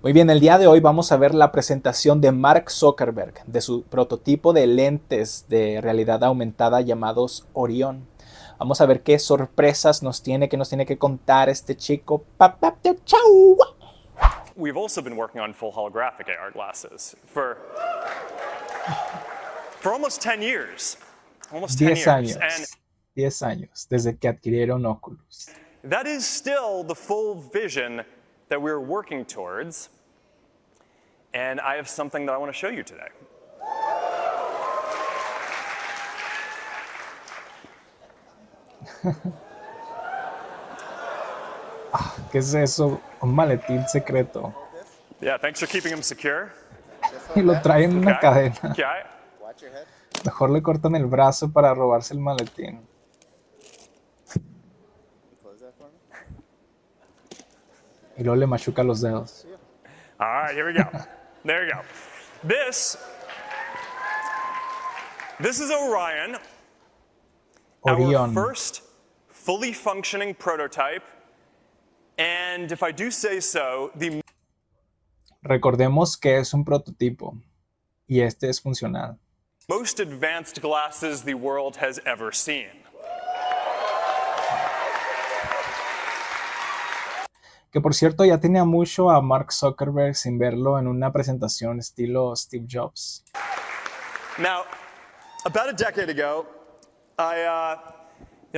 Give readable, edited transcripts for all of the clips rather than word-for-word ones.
Muy bien, el día de hoy vamos a ver la presentación de Mark Zuckerberg de su prototipo de lentes de realidad aumentada llamados Orion. Vamos a ver qué sorpresas qué nos tiene que contar este chico. ¡Chau! We've also been working on full holographic AR glasses for almost 10 years. Almost 10 10 years. And años. 10 años desde que adquirieron Oculus. that is still the full vision that we're working towards. And I have something that I want to show you today. ¿Qué es eso? Un maletín secreto. Yeah, thanks for keeping them secure. Y lo traen en una cadena. Okay. Mejor le cortan el brazo para robarse el maletín. Y luego le machuca los dedos. All right, here we go. There you go. This is Orion, Orion. our first fully functioning prototype. And if I do say so, the Recordemos que es un prototipo y este es funcional. most advanced glasses the world has ever seen. Que por cierto ya tenía mucho a Mark Zuckerberg sin verlo en una presentación estilo Steve Jobs. Now, about a decade ago, I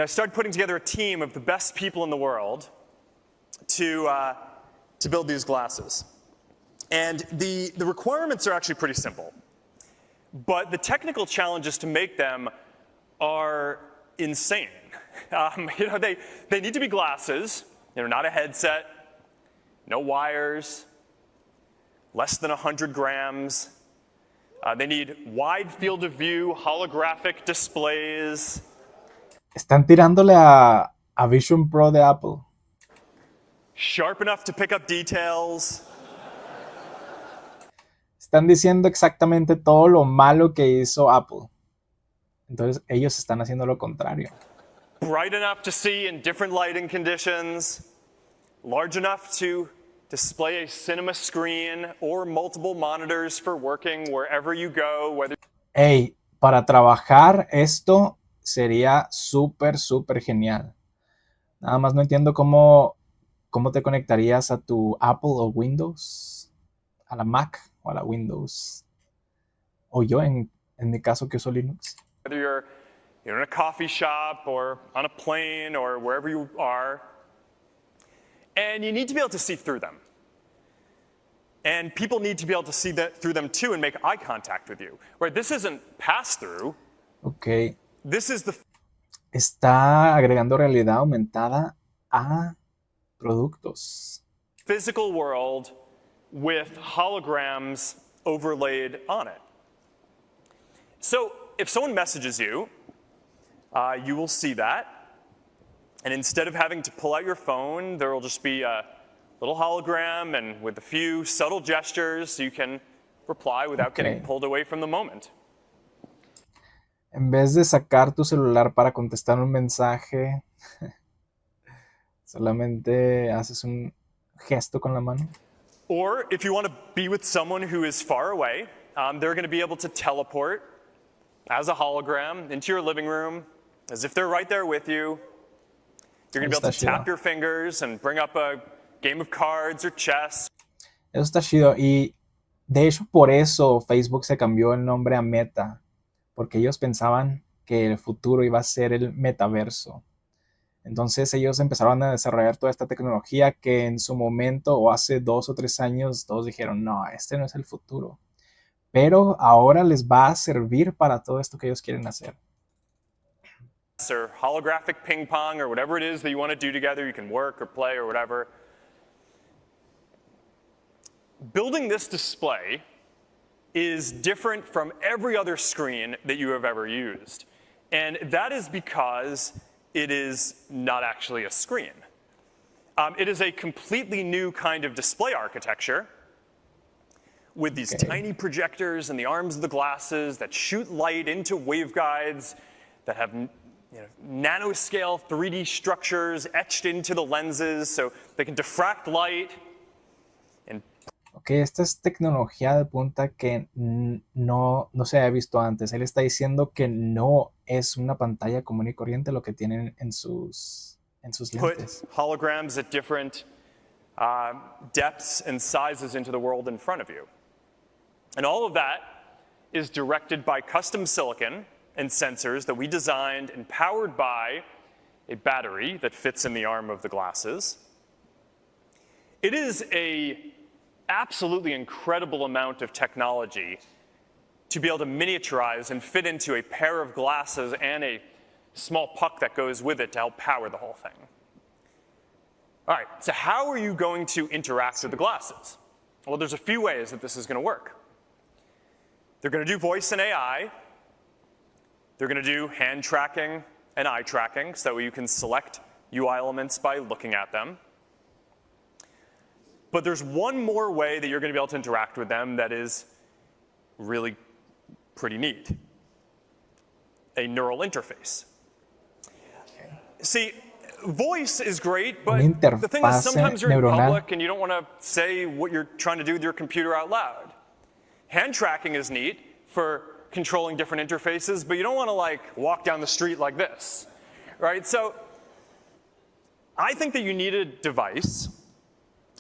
started putting together a team of the best people in the world to build these glasses. And the requirements are actually pretty simple. But the technical challenges to make them are insane. They need to be glasses, not a headset, no wires, less than 100 grams. They need wide field of view, holographic displays. Están tirándole a Vision Pro de Apple. Sharp enough to pick up details. Están diciendo exactamente todo lo malo que hizo Apple. Entonces ellos están haciendo lo contrario. Bright enough to see in different lighting conditions. Large enough to display a cinema screen or multiple monitors for working wherever you go. Hey, para trabajar esto sería súper genial. Nada más no entiendo cómo te conectarías a tu Apple o Windows, a la Mac o a la Windows. O yo, en mi caso, que uso Linux. Whether you're in a coffee shop or on a plane or wherever you are. And you need to be able to see through them. And people need to be able to see through them too and make eye contact with you. Right? This isn't pass-through. Ok. This is the Está agregando realidad aumentada a productos. physical world with holograms overlaid on it. So if someone messages you, you will see that. And instead of having to pull out your phone, there will just be a little hologram, and with a few subtle gestures, you can reply without getting pulled away from the moment. En vez de sacar tu celular para contestar un mensaje, solamente haces un gesto con la mano. Or if you want to be with someone who is far away, they're going to be able to teleport as a hologram into your living room, as if they're right there with you. You're going to be able to tap your fingers and bring up a game of cards or chess. Eso está chido. Y de hecho por eso Facebook se cambió el nombre a Meta. Porque ellos pensaban que el futuro iba a ser el metaverso. Entonces ellos empezaron a desarrollar toda esta tecnología que en su momento o hace 2 o 3 años todos dijeron, no, este no es el futuro. Pero ahora les va a servir para todo esto que ellos quieren hacer. Or holographic ping pong or whatever it is that you want to do together. You can work or play or whatever. Building this display is different from every other screen that you have ever used. And that is because it is not actually a screen. It is a completely new kind of display architecture with these tiny projectors in the arms of the glasses that shoot light into waveguides that have nanoscale 3D structures etched into the lenses so they can diffract light. Ok, esta es tecnología de punta que no se había visto antes. Él está diciendo que no es una pantalla común y corriente lo que tienen en sus Put lentes. holograms at different depths and sizes into the world in front of you. And all of that is directed by custom silicon and sensors that we designed and powered by a battery that fits in the arm of the glasses. It is an absolutely incredible amount of technology to be able to miniaturize and fit into a pair of glasses and a small puck that goes with it to help power the whole thing. All right, so how are you going to interact with the glasses? Well, there's a few ways that this is going to work. They're going to do voice and AI. They're going to do hand tracking and eye tracking, so you can select UI elements by looking at them. But there's one more way that you're going to be able to interact with them that is really pretty neat. A neural interface. See, voice is great, but the thing is sometimes you're in public and you don't want to say what you're trying to do with your computer out loud. Hand tracking is neat for controlling different interfaces, but you don't want to like walk down the street like this, right? So I think that you need a device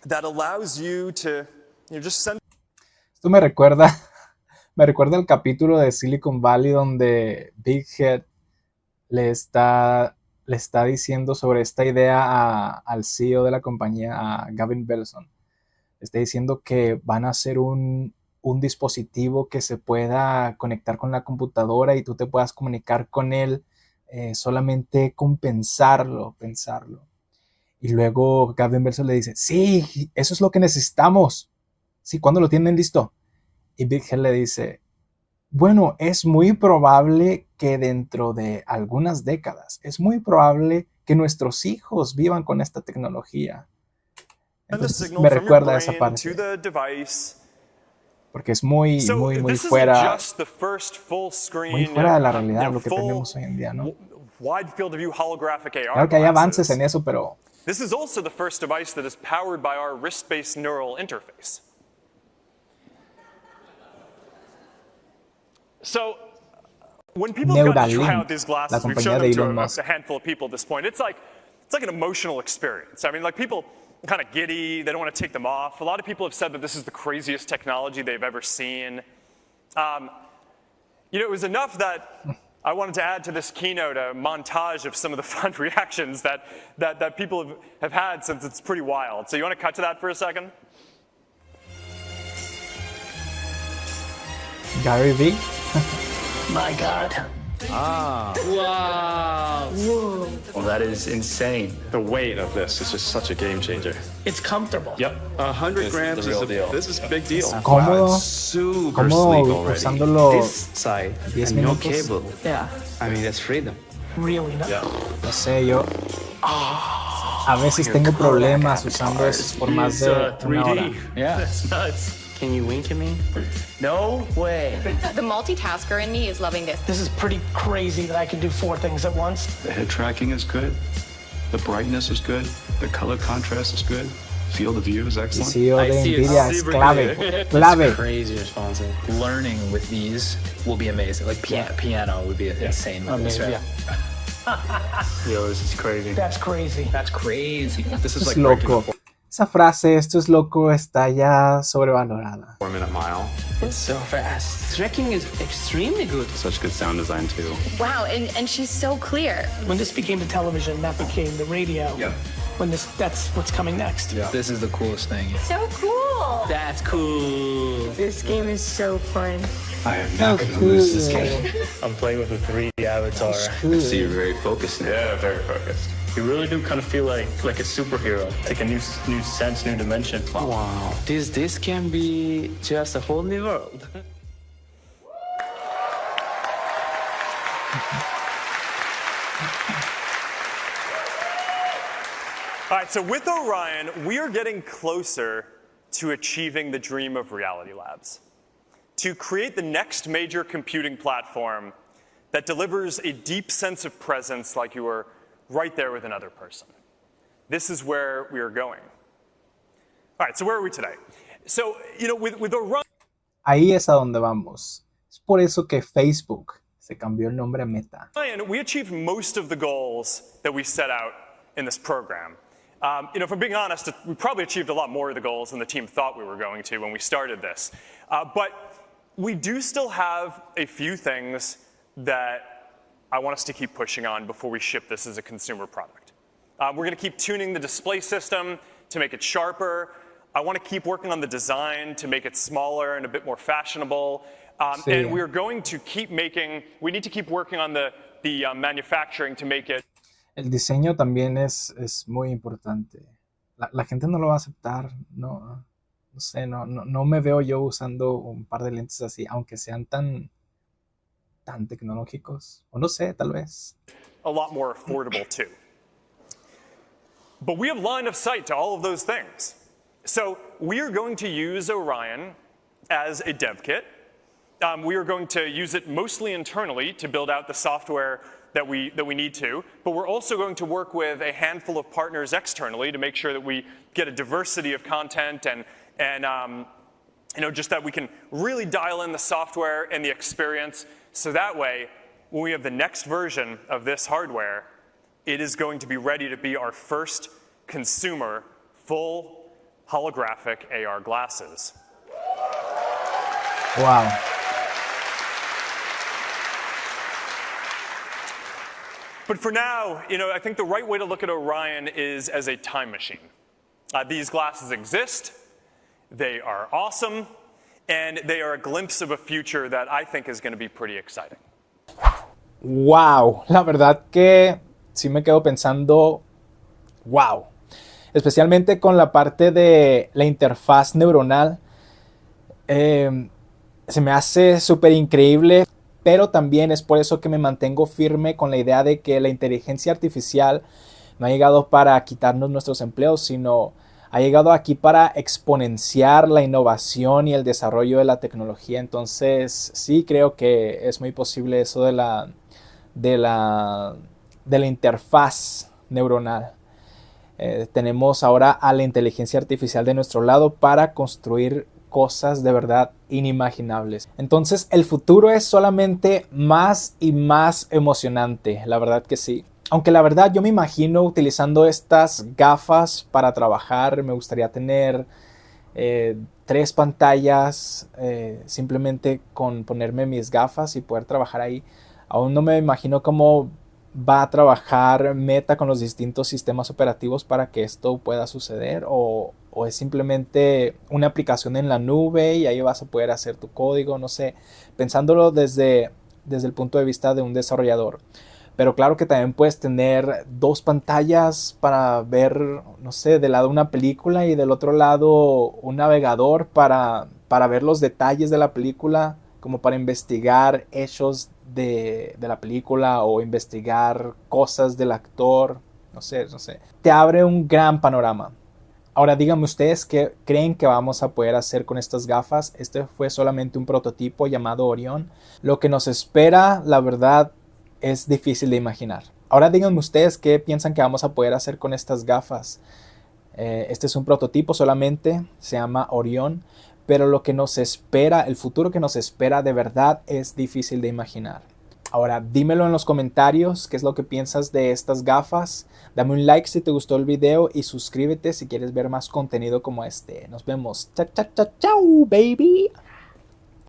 that allows you to just send. Esto me recuerda el capítulo de Silicon Valley donde Big Head le está diciendo sobre esta idea al CEO de la compañía, a Gavin Belson. Le está diciendo que van a hacer un dispositivo que se pueda conectar con la computadora y tú te puedas comunicar con él solamente con pensarlo. Y luego Gavin Belson le dice, sí, eso es lo que necesitamos. Sí, ¿cuándo lo tienen listo? Y Big Head le dice, bueno, es muy probable que dentro de algunas décadas, es muy probable que nuestros hijos vivan con esta tecnología. Entonces, me recuerda a esa parte. Porque es muy fuera de la realidad lo que tenemos hoy en día, ¿no? Claro que hay avances en eso, pero this is also the first device that is powered by our wrist-based neural interface. So, when people have got to try out these glasses, we've shown them to a handful of people at this point. It's like an emotional experience. I mean, like people kind of giddy, they don't want to take them off. A lot of people have said that this is the craziest technology they've ever seen. It was enough that I wanted to add to this keynote a montage of some of the fun reactions that people have had since it's pretty wild. So you want to cut to that for a second? Gary V. My God. Ah. Wow. Whoa. Well, that is insane. The weight of this is just such a game changer. It's comfortable. Yep. 100 grams is a deal. This is a big deal. Cómodo. Wow, it's super sleek already. Usándolo this side, 10 and no minutos. cable. Yeah. I mean, that's freedom. Really nice. Yeah. No sé, yo a veces tengo problemas usando eso por más de una hora. Yeah. That's nuts. Can you wink at me? No way. The multitasker in me is loving this. This is pretty crazy that I can do 4 things at once. The head tracking is good. The brightness is good. The color contrast is good. Field of view is excellent. El CEO de Nvidia es clave. Clave. Crazy responsive. Learning with these will be amazing. Like piano would be insane. Amazing. Yeah. Yo, this is crazy. That's crazy. That's crazy. This is Es like loco. Esa frase, esto es loco, está ya sobrevalorada. 4-minute mile. It's so fast. Tracking is extremely good. Such good sound design too. Wow, and she's so clear. When this became the television, that became the radio. Yeah. That's what's coming next. Yeah. This is the coolest thing. So cool. That's cool. This game is so fun. I am not going to lose this game. I'm playing with a 3D avatar. I see you're very focused now. Yeah, very focused. You really do kind of feel like a superhero. Take a new sense, new dimension. Wow. This can be just a whole new world. All right, so with Orion, we are getting closer to achieving the dream of Reality Labs, to create the next major computing platform that delivers a deep sense of presence like you are right there with another person. This is where we are going. All right, so where are we today? So, with Orion, Ahí es a donde vamos. Es por eso que Facebook se cambió el nombre a Meta. we achieved most of the goals that we set out in this program. If I'm being honest, we probably achieved a lot more of the goals than the team thought we were going to when we started this. But we do still have a few things that I want us to keep pushing on before we ship this as a consumer product. We're going to keep tuning the display system to make it sharper. I want to keep working on the design to make it smaller and a bit more fashionable. Sí. And we're going to we need to keep working on the manufacturing to make it. El diseño también es muy importante. La gente no lo va a aceptar. No sé, no me veo yo usando un par de lentes así, aunque sean tan tecnológicos. O no sé, tal vez. A lot more affordable too. But we have line of sight to all of those things. So we are going to use Orion as a dev kit. We are going to use it mostly internally to build out the software that we need to, but we're also going to work with a handful of partners externally to make sure that we get a diversity of content and just that we can really dial in the software and the experience, so that way, when we have the next version of this hardware, it is going to be ready to be our first consumer full holographic AR glasses. Wow. But for now, I think the right way to look at Orion is as a time machine. These glasses exist, they are awesome, and they are a glimpse of a future that I think is going to be pretty exciting. Wow, la verdad que sí me quedo pensando, wow. Especialmente con la parte de la interfaz neuronal. Se me hace súper increíble. Pero también es por eso que me mantengo firme con la idea de que la inteligencia artificial no ha llegado para quitarnos nuestros empleos, sino ha llegado aquí para exponenciar la innovación y el desarrollo de la tecnología. Entonces, sí creo que es muy posible eso de la interfaz neuronal. Tenemos ahora a la inteligencia artificial de nuestro lado para construir cosas de verdad inimaginables. Entonces el futuro es solamente más y más emocionante, la verdad que sí. Aunque la verdad yo me imagino utilizando estas gafas para trabajar. Me gustaría tener 3 pantallas simplemente con ponerme mis gafas y poder trabajar ahí. Aún no me imagino cómo va a trabajar Meta con los distintos sistemas operativos para que esto pueda suceder, o es simplemente una aplicación en la nube y ahí vas a poder hacer tu código, no sé, pensándolo desde el punto de vista de un desarrollador. Pero claro que también puedes tener 2 pantallas para ver, no sé, de lado una película y del otro lado un navegador para ver los detalles de la película, como para investigar hechos de la película o investigar cosas del actor, no sé. Te abre un gran panorama. Ahora díganme ustedes qué creen que vamos a poder hacer con estas gafas. Este fue solamente un prototipo llamado Orion. Lo que nos espera, la verdad, es difícil de imaginar. Ahora díganme ustedes qué piensan que vamos a poder hacer con estas gafas. Este es un prototipo solamente, se llama Orion. Pero lo que nos espera, el futuro que nos espera de verdad es difícil de imaginar. Ahora dímelo en los comentarios qué es lo que piensas de estas gafas. Dame un like si te gustó el video y suscríbete si quieres ver más contenido como este. Nos vemos. Chao, baby.